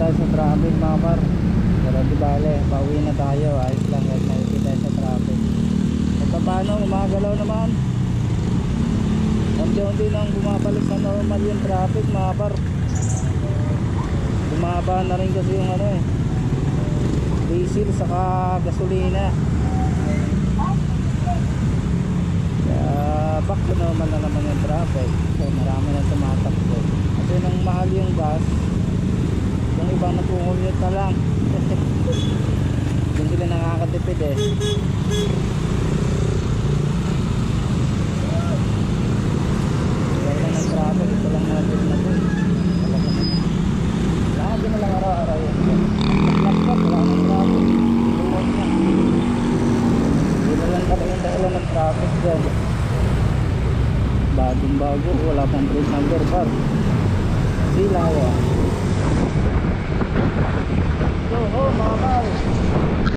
tayo sa traffic mga par. Pero di bale, pauwi na tayo. Ayos lang kahit naikita tayo sa traffic. At paano, umagalaw naman. Unti-unti nang bumabalik sa normal yung traffic mga par. Bumaba na rin kasi yung ano diesel saka gasolina. Kaya back to normal na naman yung traffic. So marami na tumatakbo. Kasi nang mahal yung gas, yung ibang nag-commute na lang. Doon sila nakakatipid Kaya lang ng traffic, ito lang natin na ito. Lagi na lang araw-araw yun. Laptop, wala ng traffic. Luwag na. Hindi na lang talaga yung dahilan ng traffic dyan. Bagong bago, wala pang plate number par. Silawan.